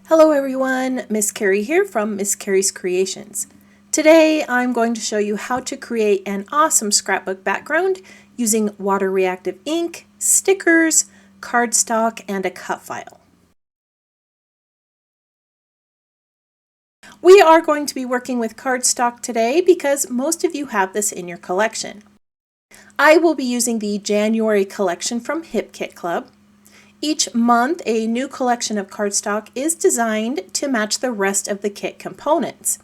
Hello everyone, Miss Carrie here from Miss Carrie's Creations. Today I'm going to show you how to create an awesome scrapbook background using water reactive ink, stickers, cardstock, and a cut file. We are going to be working with cardstock today because most of you have this in your collection. I will be using the January collection from Hip Kit Club. Each month, a new collection of cardstock is designed to match the rest of the kit components.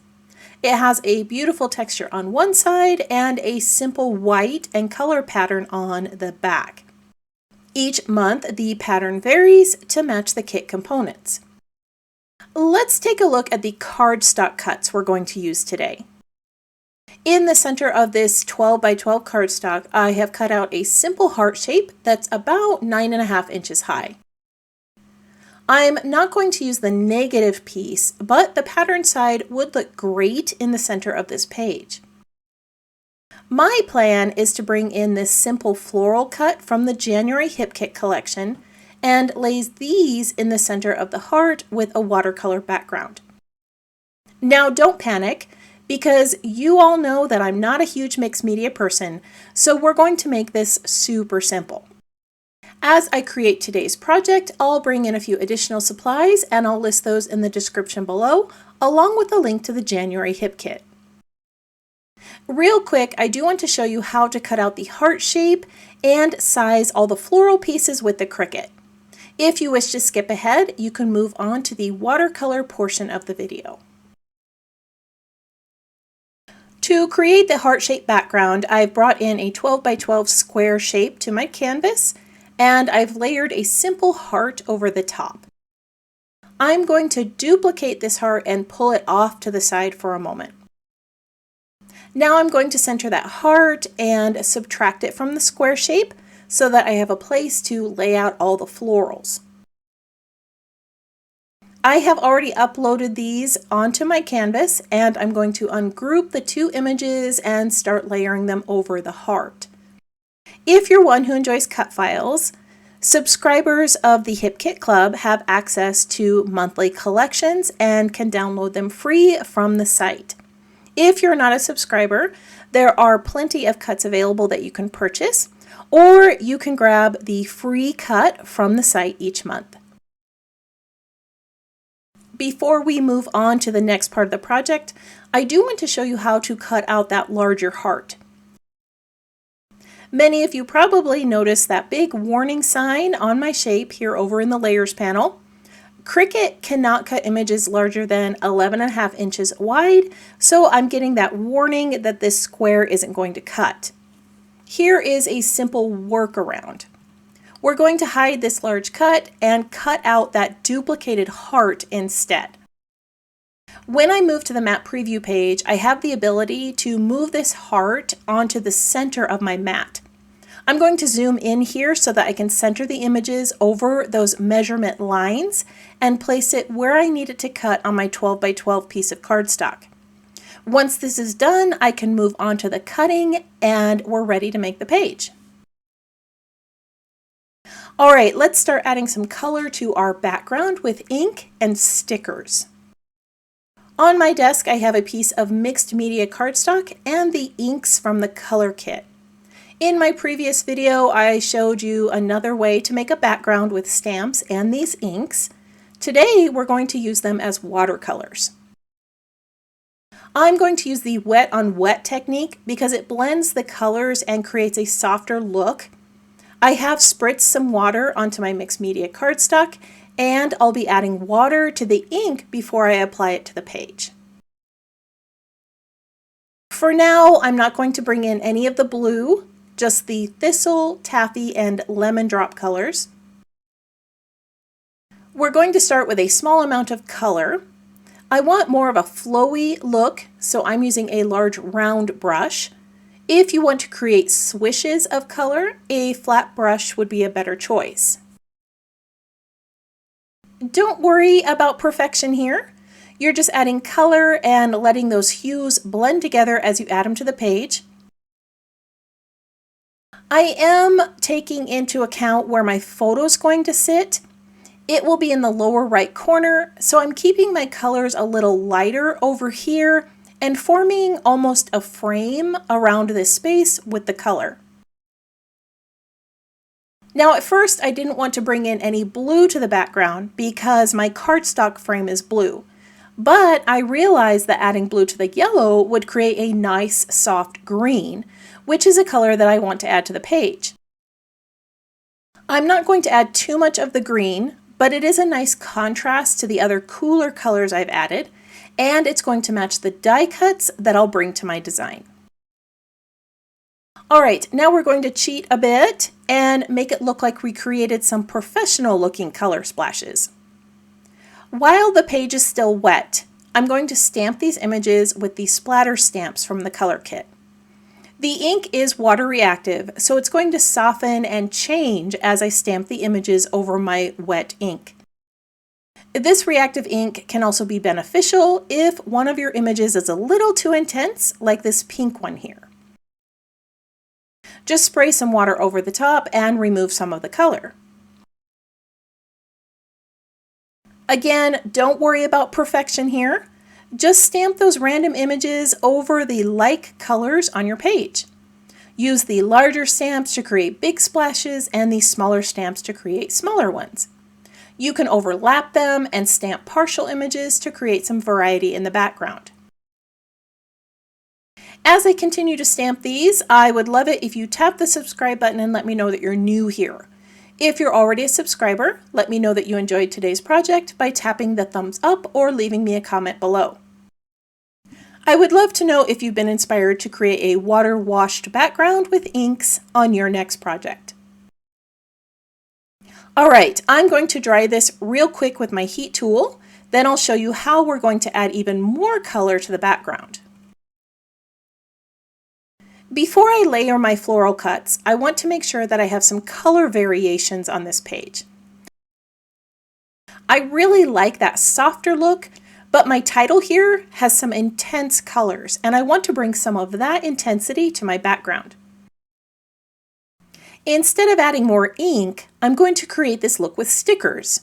It has a beautiful texture on one side and a simple white and color pattern on the back. Each month, the pattern varies to match the kit components. Let's take a look at the cardstock cuts we're going to use today. In the center of this 12 by 12 cardstock, I have cut out a simple heart shape that's about 9.5 inches high. I'm not going to use the negative piece, but the pattern side would look great in the center of this page. My plan is to bring in this simple floral cut from the January Hip Kit collection and lays these in the center of the heart with a watercolor background. Now don't panic, because you all know that I'm not a huge mixed media person, so we're going to make this super simple. As I create today's project, I'll bring in a few additional supplies and I'll list those in the description below, along with a link to the January Hip Kit. Real quick, I do want to show you how to cut out the heart shape and size all the floral pieces with the Cricut. If you wish to skip ahead, you can move on to the watercolor portion of the video. To create the heart-shaped background, I've brought in a 12 by 12 square shape to my canvas, and I've layered a simple heart over the top. I'm going to duplicate this heart and pull it off to the side for a moment. Now I'm going to center that heart and subtract it from the square shape so that I have a place to lay out all the florals. I have already uploaded these onto my canvas and I'm going to ungroup the two images and start layering them over the heart. If you're one who enjoys cut files, subscribers of the Hip Kit Club have access to monthly collections and can download them free from the site. If you're not a subscriber, there are plenty of cuts available that you can purchase, or you can grab the free cut from the site each month. Before we move on to the next part of the project, I do want to show you how to cut out that larger heart. Many of you probably noticed that big warning sign on my shape here over in the layers panel. Cricut cannot cut images larger than 11.5 inches wide, so I'm getting that warning that this square isn't going to cut. Here is a simple workaround. We're going to hide this large cut and cut out that duplicated heart instead. When I move to the map preview page, I have the ability to move this heart onto the center of my mat. I'm going to zoom in here so that I can center the images over those measurement lines and place it where I need it to cut on my 12 by 12 piece of cardstock. Once this is done, I can move on to the cutting and we're ready to make the page. All right, let's start adding some color to our background with ink and stickers. On my desk, I have a piece of mixed media cardstock and the inks from the color kit. In my previous video, I showed you another way to make a background with stamps and these inks. Today, we're going to use them as watercolors. I'm going to use the wet on wet technique because it blends the colors and creates a softer look. I have spritzed some water onto my mixed media cardstock and I'll be adding water to the ink before I apply it to the page. For now, I'm not going to bring in any of the blue, just the thistle, taffy, and lemon drop colors. We're going to start with a small amount of color. I want more of a flowy look, so I'm using a large round brush. If you want to create swishes of color, a flat brush would be a better choice. Don't worry about perfection here. You're just adding color and letting those hues blend together as you add them to the page. I am taking into account where my photo is going to sit. It will be in the lower right corner, so I'm keeping my colors a little lighter over here and forming almost a frame around this space with the color. Now at first I didn't want to bring in any blue to the background because my cardstock frame is blue, but I realized that adding blue to the yellow would create a nice soft green, which is a color that I want to add to the page. I'm not going to add too much of the green, but it is a nice contrast to the other cooler colors I've added, and it's going to match the die cuts that I'll bring to my design. Alright, now we're going to cheat a bit and make it look like we created some professional looking color splashes. While the page is still wet, I'm going to stamp these images with the splatter stamps from the color kit. The ink is water reactive, so it's going to soften and change as I stamp the images over my wet ink. This reactive ink can also be beneficial if one of your images is a little too intense, like this pink one here. Just spray some water over the top and remove some of the color. Again, don't worry about perfection here. Just stamp those random images over the like colors on your page. Use the larger stamps to create big splashes and the smaller stamps to create smaller ones. You can overlap them and stamp partial images to create some variety in the background. As I continue to stamp these, I would love it if you tap the subscribe button and let me know that you're new here. If you're already a subscriber, let me know that you enjoyed today's project by tapping the thumbs up or leaving me a comment below. I would love to know if you've been inspired to create a water-washed background with inks on your next project. Alright, I'm going to dry this real quick with my heat tool, then I'll show you how we're going to add even more color to the background. Before I layer my floral cuts, I want to make sure that I have some color variations on this page. I really like that softer look, but my title here has some intense colors, and I want to bring some of that intensity to my background. Instead of adding more ink, I'm going to create this look with stickers.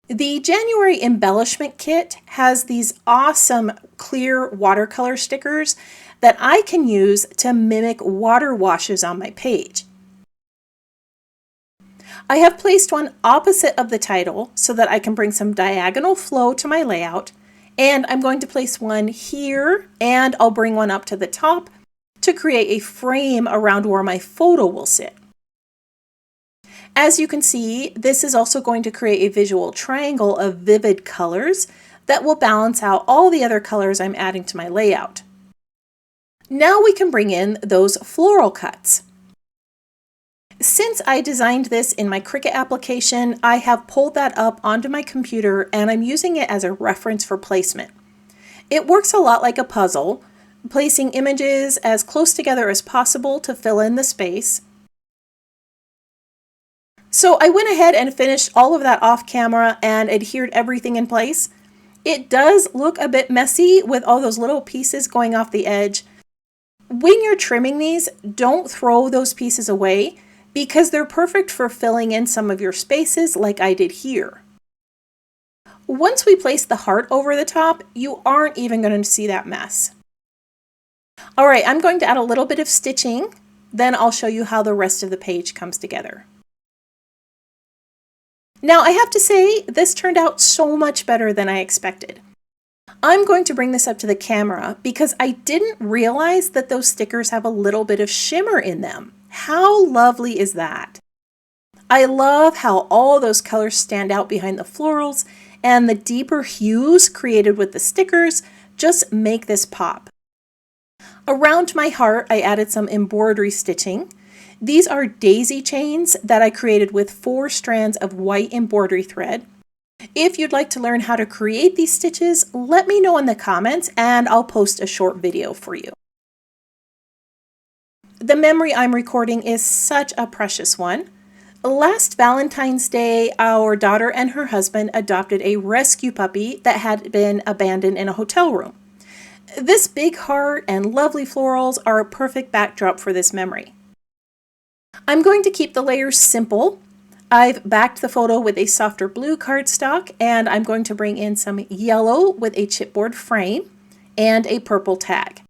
The January embellishment kit has these awesome clear watercolor stickers that I can use to mimic water washes on my page. I have placed one opposite of the title so that I can bring some diagonal flow to my layout, and I'm going to place one here, and I'll bring one up to the top to create a frame around where my photo will sit. As you can see, this is also going to create a visual triangle of vivid colors that will balance out all the other colors I'm adding to my layout. Now we can bring in those floral cuts. Since I designed this in my Cricut application, I have pulled that up onto my computer and I'm using it as a reference for placement. It works a lot like a puzzle, placing images as close together as possible to fill in the space. So I went ahead and finished all of that off camera and adhered everything in place. It does look a bit messy with all those little pieces going off the edge. When you're trimming these, don't throw those pieces away because they're perfect for filling in some of your spaces like I did here. Once we place the heart over the top, you aren't even going to see that mess. Alright, I'm going to add a little bit of stitching, then I'll show you how the rest of the page comes together. Now I have to say, this turned out so much better than I expected. I'm going to bring this up to the camera because I didn't realize that those stickers have a little bit of shimmer in them. How lovely is that? I love how all those colors stand out behind the florals, and the deeper hues created with the stickers just make this pop. Around my heart, I added some embroidery stitching. These are daisy chains that I created with 4 strands of white embroidery thread. If you'd like to learn how to create these stitches, let me know in the comments and I'll post a short video for you. The memory I'm recording is such a precious one. Last Valentine's Day, our daughter and her husband adopted a rescue puppy that had been abandoned in a hotel room. This big heart and lovely florals are a perfect backdrop for this memory. I'm going to keep the layers simple. I've backed the photo with a softer blue cardstock, and I'm going to bring in some yellow with a chipboard frame and a purple tag.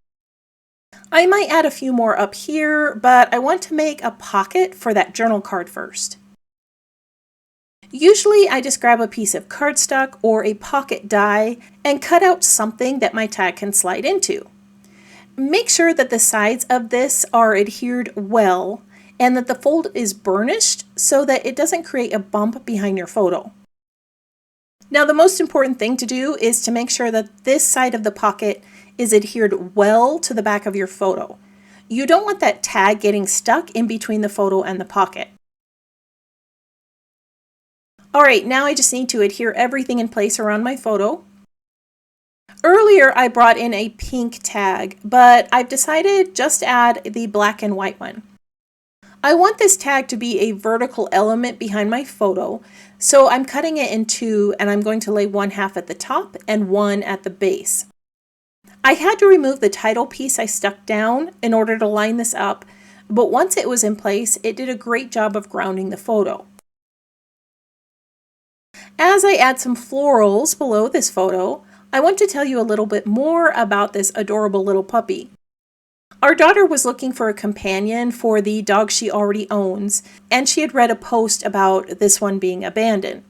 I might add a few more up here, but I want to make a pocket for that journal card first. Usually I just grab a piece of cardstock or a pocket die and cut out something that my tag can slide into. Make sure that the sides of this are adhered well and that the fold is burnished so that it doesn't create a bump behind your photo. Now, the most important thing to do is to make sure that this side of the pocket is adhered well to the back of your photo. You don't want that tag getting stuck in between the photo and the pocket. All right, now I just need to adhere everything in place around my photo. Earlier, I brought in a pink tag, but I've decided just add the black and white one. I want this tag to be a vertical element behind my photo, so I'm cutting it in two and I'm going to lay one half at the top and one at the base. I had to remove the title piece I stuck down in order to line this up, but once it was in place, it did a great job of grounding the photo. As I add some florals below this photo, I want to tell you a little bit more about this adorable little puppy. Our daughter was looking for a companion for the dog she already owns, and she had read a post about this one being abandoned.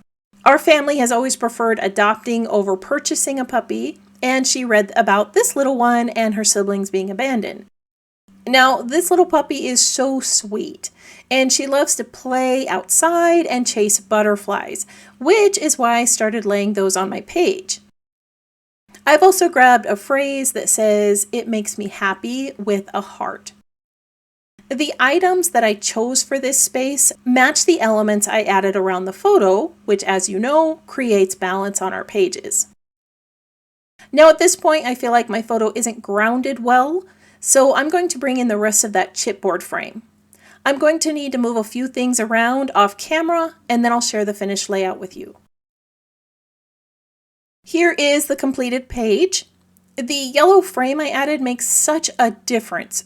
Our family has always preferred adopting over purchasing a puppy, and she read about this little one and her siblings being abandoned. Now, this little puppy is so sweet, and she loves to play outside and chase butterflies, which is why I started laying those on my page. I've also grabbed a phrase that says, "It makes me happy," with a heart. The items that I chose for this space match the elements I added around the photo, which, as you know, creates balance on our pages. Now at this point, I feel like my photo isn't grounded well, so I'm going to bring in the rest of that chipboard frame. I'm going to need to move a few things around off camera, and then I'll share the finished layout with you. Here is the completed page. The yellow frame I added makes such a difference.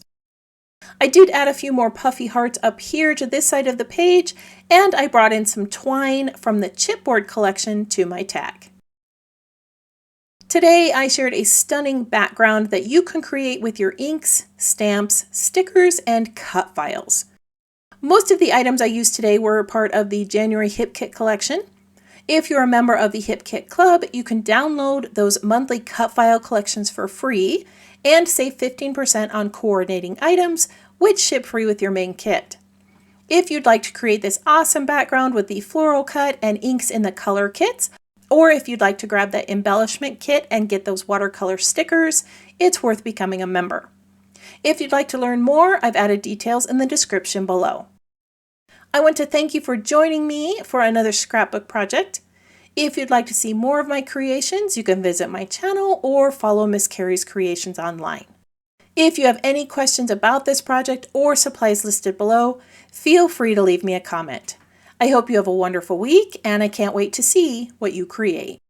I did add a few more puffy hearts up here to this side of the page, and I brought in some twine from the chipboard collection to my tag. Today I shared a stunning background that you can create with your inks, stamps, stickers, and cut files. Most of the items I used today were part of the January Hip Kit collection. If you're a member of the Hip Kit Club, you can download those monthly cut file collections for free and save 15% on coordinating items, which ship free with your main kit. If you'd like to create this awesome background with the floral cut and inks in the color kits, or if you'd like to grab that embellishment kit and get those watercolor stickers, it's worth becoming a member. If you'd like to learn more, I've added details in the description below. I want to thank you for joining me for another scrapbook project. If you'd like to see more of my creations, you can visit my channel or follow Miss Carrie's Creations online. If you have any questions about this project or supplies listed below, feel free to leave me a comment. I hope you have a wonderful week, and I can't wait to see what you create.